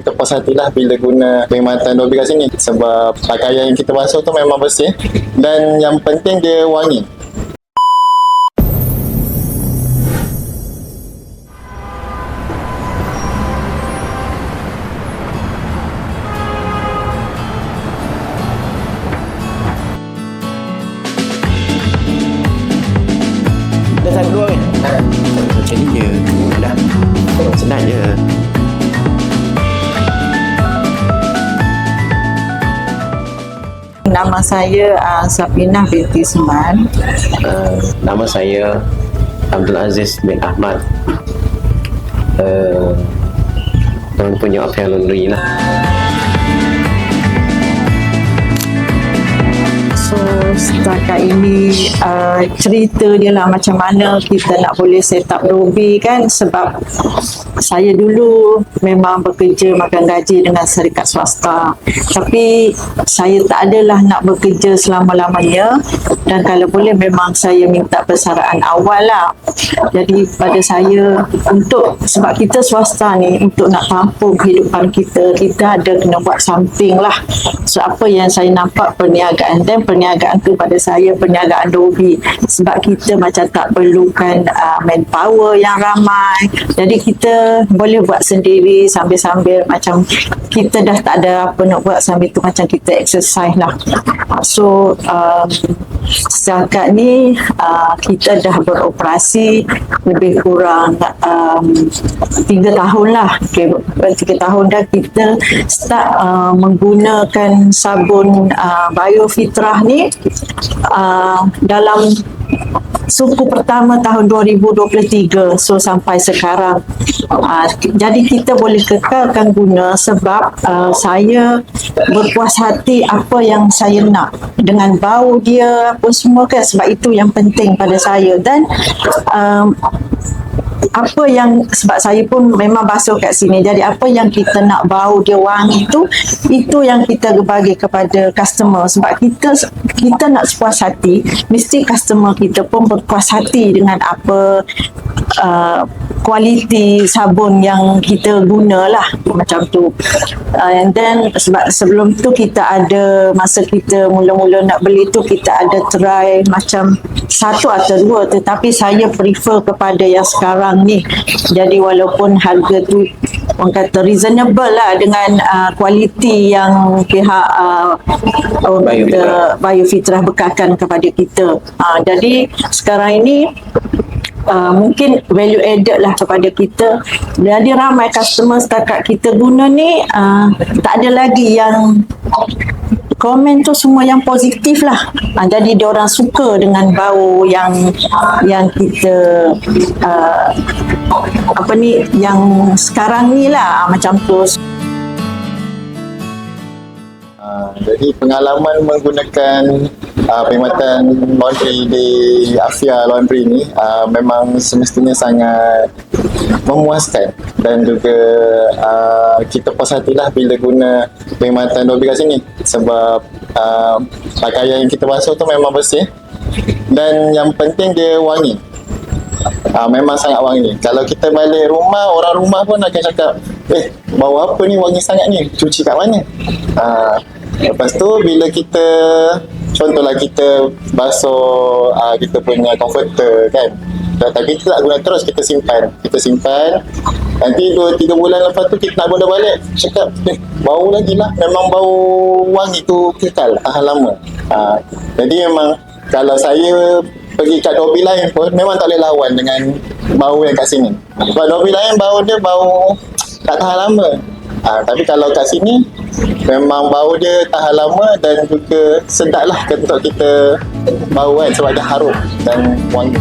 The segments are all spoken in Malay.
Kita puas hatilah bila guna perkhidmatan Dolby kat sini, sebab pakaian yang kita basuh tu memang bersih dan yang penting dia wangi. Dah satu dua kan? Macam ni je. Dah. Senang je. Nama saya Safinah binti Seman. Nama saya Abdul Aziz bin Ahmad. Orang punya Afian Laundry lah. So setakat ini cerita dia lah macam mana kita nak boleh set up Dolby kan, sebab saya dulu memang bekerja makan gaji dengan syarikat swasta, tapi saya tak adalah nak bekerja selama-lamanya, dan kalau boleh memang saya minta persaraan awal lah. Jadi pada saya, untuk sebab kita swasta ni, untuk nak tampung kehidupan kita ada kena buat something lah. So apa yang saya nampak perniagaan, dan perniagaan tu pada saya perniagaan Dolby, sebab kita macam tak perlukan manpower yang ramai, jadi kita boleh buat sendiri sambil-sambil macam kita dah tak ada apa nak buat, sambil tu macam kita exercise lah. So setakat ni kita dah beroperasi lebih kurang 3 tahun lah. 3 tahun dah kita start menggunakan sabun Biofitrah ni dalam suku pertama tahun 2023, so sampai sekarang. Jadi kita boleh kekalkan guna sebab saya berpuas hati apa yang saya nak dengan bau dia apa semua kan, sebab itu yang penting pada saya. Dan apa yang, sebab saya pun memang basuh kat sini, jadi apa yang kita nak bau dia wangi tu, itu yang kita bagi kepada customer. Sebab kita nak puas hati, mesti customer kita pun berpuas hati dengan apa kualiti sabun yang kita guna lah, macam tu. And then sebab sebelum tu kita ada, masa kita mula-mula nak beli tu, kita ada try macam 1 atau 2, tetapi saya prefer kepada yang sekarang ni. Jadi walaupun harga tu orang kata reasonable lah dengan kualiti yang pihak Biofitrah bekalkan kepada kita. Jadi sekarang ini mungkin value added lah kepada kita. Jadi ramai customer setakat kita guna ni tak ada lagi yang komen tu, semua yang positif lah. Jadi dia orang suka dengan bau yang kita apa ni, yang sekarang ni lah, macam tu. Jadi pengalaman menggunakan perkhidmatan laundry di Afia Laundry ni memang semestinya sangat memuaskan, dan juga kita puas hatilah bila guna perkhidmatan Dolby kat sini, sebab pakaian yang kita basuh tu memang bersih dan yang penting dia wangi. Memang sangat wangi. Kalau kita balik rumah, orang rumah pun akan cakap, bau apa ni wangi sangat ni, cuci kat mana? Lepas tu bila kita, contohlah kita basuh kita punya comforter kan, tapi kita tak guna terus, kita simpan, nanti 2-3 bulan lepas tu kita nak guna balik, cakap bau lagi lah. Memang bau wangi tu kekal, tahan lama. Jadi memang kalau saya pergi kat Dolby lain pun memang tak boleh lawan dengan bau yang kat sini. Sebab Dolby lain bau dia bau tak tahan lama. Tapi kalau kat sini memang bau dia tahan lama, dan juga sedap lah untuk kita bau kan, sebab dia harum dan wangi.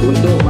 Untuk